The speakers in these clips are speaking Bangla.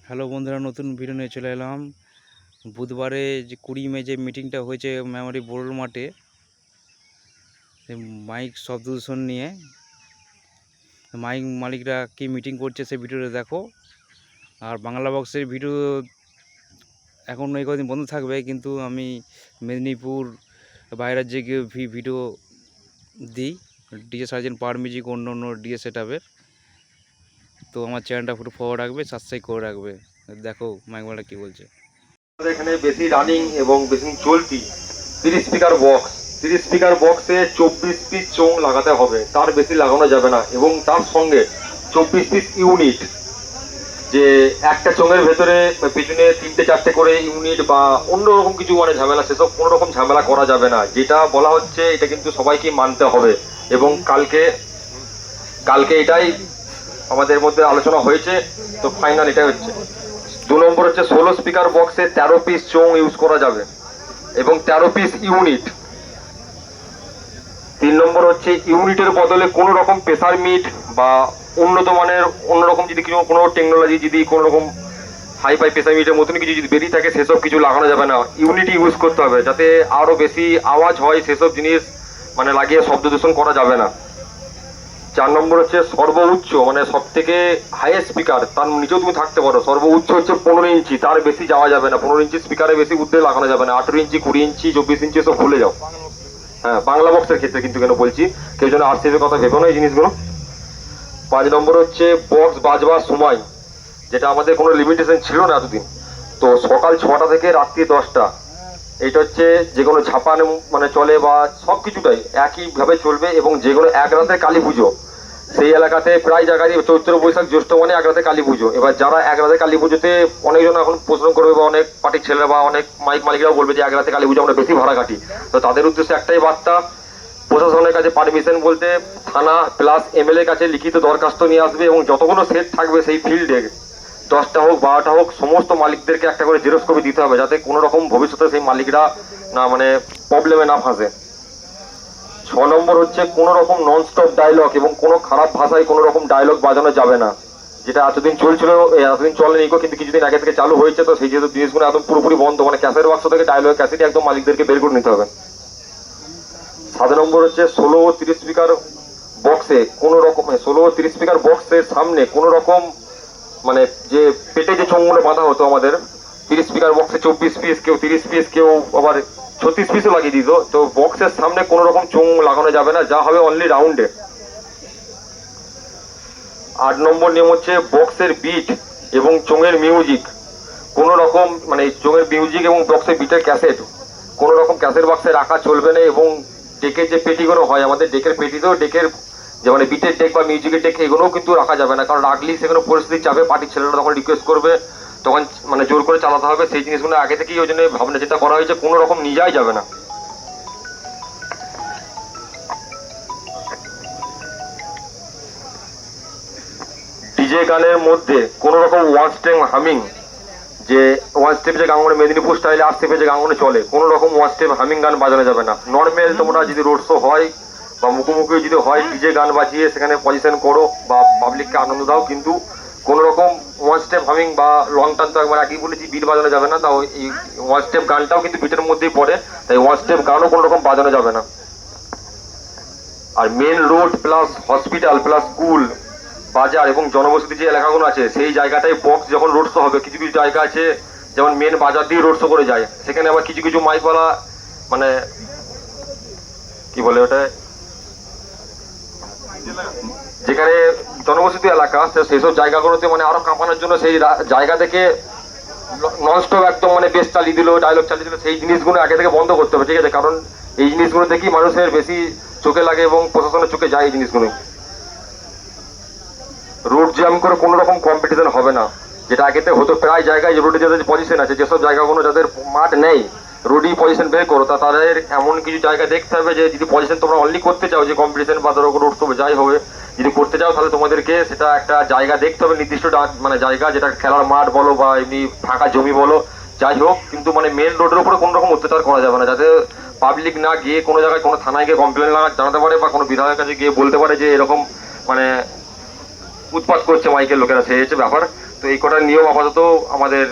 হ্যালো বন্ধুরা, নতুন ভিডিও নিয়ে চলে এলাম। বুধবারে যে 20 মে যে মিটিংটা হয়েছে মেমোরি বোর্ড মাঠে, মাইক শব্দ দূষণ নিয়ে মাইক মালিকরা কি মিটিং করছে সেই ভিডিওটা দেখো। আর বাংলা বক্সের ভিডিও এখন এই কদিন বন্ধ থাকবে, কিন্তু আমি মেদিনীপুর বাইরের যে গিয়ে ভিডিও দিই, ডিজে সার্জেন্ট পাওয়ার মিউজিক অন্য অন্য ডিজে সেটআপের। তো আমার চ্যানেলটা ফুটো ফরওয়ার্ড রাখবে, সাবস্ক্রাইব করে রাখবে। দেখো মাইক মালিক কী বলছে। এখানে বেশি রানিং এবং বেশি চলতি 30 স্পিকার বক্স। 30 স্পিকার বক্সে 24 পিস চোং লাগাতে হবে, তার বেশি লাগানো যাবে না। এবং তার সঙ্গে 24 পিস ইউনিট, যে একটা চোঙের ভেতরে পিছনে 3-4টে করে ইউনিট বা অন্যরকম কিছু ঝামেলা, সেসব কোনো রকম ঝামেলা করা যাবে না। যেটা বলা হচ্ছে এটা কিন্তু সবাইকে মানতে হবে। এবং কালকে এটাই আমাদের মধ্যে আলোচনা হয়েছে, তো ফাইনাল এটাই হচ্ছে। 2 নম্বর হচ্ছে 16 স্পিকার বক্সে 13 পিস চোং ইউজ করা যাবে এবং 13 পিস ইউনিট। 3 নম্বর হচ্ছে ইউনিটের বদলে কোনো রকম প্রেসার মিট বা উন্নত মানের অন্যরকম যদি কোনো টেকনোলজি, যদি কোনো রকম হাই প্রেসার মিটের মতন কিছু যদি বেরিয়ে থাকে, সেসব কিছু লাগানো যাবে না। ইউনিটি ইউজ করতে হবে, যাতে আরো বেশি আওয়াজ হয়, সেসব জিনিস লাগিয়ে শব্দ দূষণ করা যাবে না। 4 নম্বর হচ্ছে সর্বোচ্চ সব থেকে হাইয়েস্ট স্পিকার, তার নিচেও তুমি থাকতে পারো। সর্বোচ্চ হচ্ছে 15 ইঞ্চি, তার বেশি যাওয়া যাবে না। 15 ইঞ্চি স্পিকারে বেশি উদ্দে লাগানো যাবে না। 18 ইঞ্চি, 20 ইঞ্চি, 24 ইঞ্চি সব ভুলে যাও। হ্যাঁ, বাংলা বক্সের ক্ষেত্রে কিন্তু কেন বলছি, কেউ যেন আরসিএফের কথা ভেবো না এই জিনিসগুলো। 5 নম্বর হচ্ছে বক্স বাজবার সময়, যেটা আমাদের কোনো লিমিটেশন ছিল না এতদিন। তো সকাল 6টা থেকে রাত্রি 10টা, এটা হচ্ছে যে কোনো ঝাপান চলে বা সব কিছুটাই একইভাবে চলবে। এবং যে কোনো এক রাতে কালী পুজো, সেই এলাকাতে প্রায় জায়গায় চৈত্র বৈশাখ জ্যৈষ্ঠ এক রাতে কালী পুজো। এবার যারা এক রাতে কালী পুজোতে, অনেকজন এখন প্রশ্ন করবে বা অনেক পার্টির ছেলেরা বা অনেক মাইক মালিকরাও বলবে যে এক রাতে কালী পুজো আমরা বেশি ভাড়া কাটি। তো তাদের উদ্দেশ্যে একটাই বার্তা, প্রশাসনের কাছে পারমিশন বলতে থানা প্লাস এমএলএ কাছে লিখিত দরখাস্ত নিয়ে আসবে। এবং যতগুলো সেট থাকবে সেই ফিল্ডে, 10টা হোক 12টা হোক, সমস্ত মালিকদেরকে একটা করে জেরক্স কপি দিতে হবে, যাতে কোনো রকম ভবিষ্যতে সেই মালিকরা না প্রবলেমে না ফাঁসে। 6 নম্বর হচ্ছে কোনো রকম নন স্টপ ডায়লগ এবং কোনো খারাপ ভাষায় কোনো রকম ডায়লগ বাজানো যাবে না, যেটা এতদিন চলছিল। এতদিন চলেনি, কিন্তু কিছুদিন আগে থেকে চালু হয়েছে। তো সেই যেহেতু জিনিসগুলো একদম পুরোপুরি বন্ধ, ক্যাসেট বাক্স থেকে ডায়লগ ক্যাসেট একদম মালিকদেরকে বের করে নিতে হবে। 7 নম্বর হচ্ছে 16 ও 30 স্পিকার বক্সে কোনো রকম 16 ও 30 স্পিকার বক্সের সামনে কোনো রকম যে পেটে যে চোঙগুলো বাঁধা হতো আমাদের 30 স্পিকার বক্সে 24 পিস, কেউ 30 পিস, কেউ আবার 36 পিসও লাগিয়ে দিত। তো বক্সের সামনে কোনো রকম চোঙ লাগানো যাবে না, যা হবে অনলি রাউন্ডে। 8 নম্বর নিয়ম হচ্ছে বক্সের বিট এবং চোঙের মিউজিক কোনো রকম চোঙের মিউজিক এবং বক্সের বিটের ক্যাসেট কোনো রকম ক্যাসেট বক্সে রাখা চলবে না। এবং ডেকের যে পেটিগুলো হয় আমাদের, ডেকের পেটিতেও ডেকের যে বিটের ডেক বা মিউজিকের ডেক, এগুলোও কিন্তু রাখা যাবে না। কারণ রাখলেই সেখানে পরিস্থিতি চাপে, পার্টির ছেলেরা তখন রিকোয়েস্ট করবে, তখন জোর করে চালাতে হবে। সেই জিনিসগুলো আগে থেকেই ওই জন্য ভাবনা চিন্তা করা হয়েছে, কোনো রকম নিয়ে যাওয়াই যাবে না। ডিজে গানের মধ্যে কোনো রকম ওয়ান স্টেপ হামিং, যে ওয়ান স্টেপ যে গান মেদিনীপুর স্টাইলে আরসিএফে যে গান চলে, কোনো রকম ওয়ান স্টেপ হামিং গান বাজানো যাবে না। নর্মাল তোমরা যদি রোড শো হয় বা মুখোমুখি যদি হয়, ডিজে গান বাজিয়ে সেখানে পজিশন করো বা পাবলিককে আনন্দ দাও, কিন্তু কোনো রকম ওয়ান স্টেপ হামিং বা লং টান, তো একবার আগেই বলেছি বিট বাজানো যাবে না। তাও এই ওয়ান স্টেপ গানটাও কিন্তু বিটের মধ্যেই পড়ে, তাই ওয়ান স্টেপ গানও কোনো রকম বাজানো যাবে না। আর main road plus hospital plus school, বাজার এবং জনবসতি যে এলাকাগুলো আছে, সেই জায়গাটায় বক্স যখন রোড শো হবে, কিছু কিছু জায়গা আছে যেমন মেন বাজার দিয়ে রোড শো করে যায়, সেখানে আবার কিছু কিছু মাইকওয়ালা কি বলে ওটা, যেখানে জনবসতি এলাকা, সেসব জায়গাগুলোতে আরো কাঁপানোর জন্য সেই জায়গা থেকে ননস্টপ একদম বেশ চালিয়ে দিল, ডায়লগ চালিয়ে দিল। সেই জিনিসগুলো আগে থেকে বন্ধ করতে হবে, ঠিক আছে? কারণ এই জিনিসগুলো দেখি মানুষের বেশি চোখে লাগে এবং প্রশাসনের চোখে যায় এই জিনিসগুলো। রোড জ্যাম করে কোনো রকম কম্পিটিশন হবে না, যেটা আগেতে হতো প্রায় জায়গায়। যে রোডে যাদের পজিশন আছে, যেসব জায়গাগুলো যাদের মাঠ নেই, রোডই পজিশন বের করো, তা তাদের এমন কিছু জায়গা দেখতে হবে যে যদি পজিশন তোমরা অনলি করতে চাও, যে কম্পিটিশন বা ধরো রোড শো যাই হবে, যদি করতে চাও, তাহলে তোমাদেরকে সেটা একটা জায়গা দেখতে হবে, নির্দিষ্ট জায়গা, যেটা খেলার মাঠ বলো বা এমনি ফাঁকা জমি বলো, যাই হোক। কিন্তু মেন রোডের উপরে কোনো রকম অত্যাচার করা যাবে না, যাতে পাবলিক না গিয়ে কোনো জায়গায় কোনো থানায় গিয়ে কমপ্লেন জানাতে পারে বা কোনো বিধায়কের কাছে গিয়ে বলতে পারে যে এরকম উৎপাত করছে মাইকের লোকেরা, সেই হচ্ছে ব্যাপার। তো এই কটা নিয়ম আপাতত আমাদের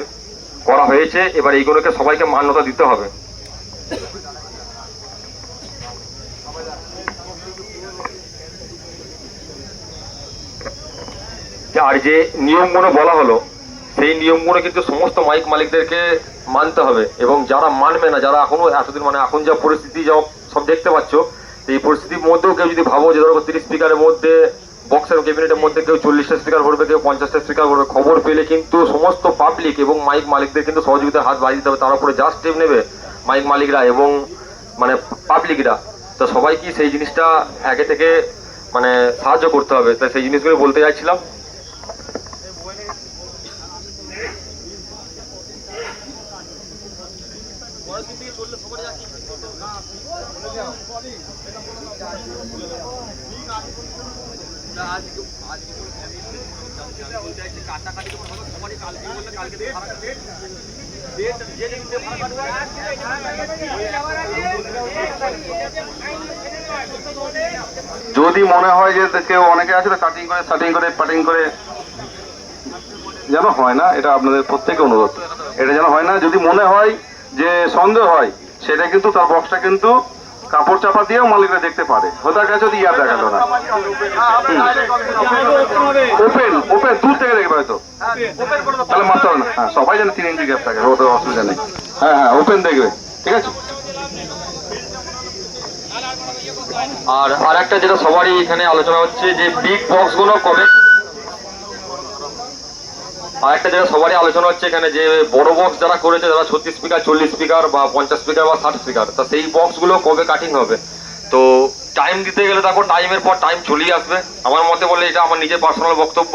করা হয়েছে, এবার এইগুলোকে সবাইকে মান্যতা দিতে হবে। আর যে নিয়মগুলো বলা হলো সেই নিয়মগুলো কিন্তু সমস্ত মাইক মালিকদেরকে মানতে হবে, এবং যারা মানবে না, যারা এখনো এতদিন মানে এখন যা পরিস্থিতি যা সব দেখতে পাচ্ছ, এই পরিস্থিতির মধ্যেও কেউ যদি ভাবো যে ধরো 30 স্পিকারের মধ্যে বক্সের ক্যাবিনেটের মধ্যে কেউ 40টা স্পিকার ভরবে, কেউ 50টা স্পিকার ভরবে, খবর পেলে কিন্তু সমস্ত পাবলিক এবং মাইক মালিকদের কিন্তু সহযোগিতার হাত বাড়িয়ে দিতে হবে। তার উপরে যা স্টেপ নেবে মাইক মালিকরা এবং মানে পাবলিকরা, তো সবাই কি সেই জিনিসটা আগে থেকে মানে সাহায্য করতে হবে। তাই সেই জিনিসগুলো বলতে চাইছিলাম। যদি মনে হয় যে কেউ অনেকে আছে তো কাটিং করে শাটিং করে পাটিং করে যেন হয় না, এটা আপনাদের প্রত্যেকে অনুরোধ, এটা যেন হয় না। যদি মনে হয় যে সন্দেহ হয়, সেটা কিন্তু তার বক্সটা কিন্তু কাপড় চাপা দিয়েও মালিকরা দেখতে পারে, হতার কাছে যদি ইয়ার দেখালো না, ওপেন ওপেন দূর থেকে দেখবে হয়তো, তাহলে মারতে হবে না। হ্যাঁ, সবাই যেন 3 ইঞ্চি গ্যাপ থাকে, ওটা অসুবিধা নেই। হ্যাঁ হ্যাঁ, ওপেন দেখবে, ঠিক আছে। আর একটা যেটা সবারই এখানে আলোচনা হচ্ছে যে বিগ বক্স গুলো কবে, আর একটা যেটা সবারই আলোচনা হচ্ছে এখানে যে বড় বক্স যারা করেছে, যারা 36 স্পিকার 40 স্পিকার বা 50 স্পিকার বা 60 স্পিকার, তা সেই বক্স গুলো কবে কাটিং হবে। তো টাইম দিতে গেলে দেখো টাইমের পর টাইম চলেই আসবে। আমার মতে বলে, এটা আমার নিজের পার্সোনাল বক্তব্য।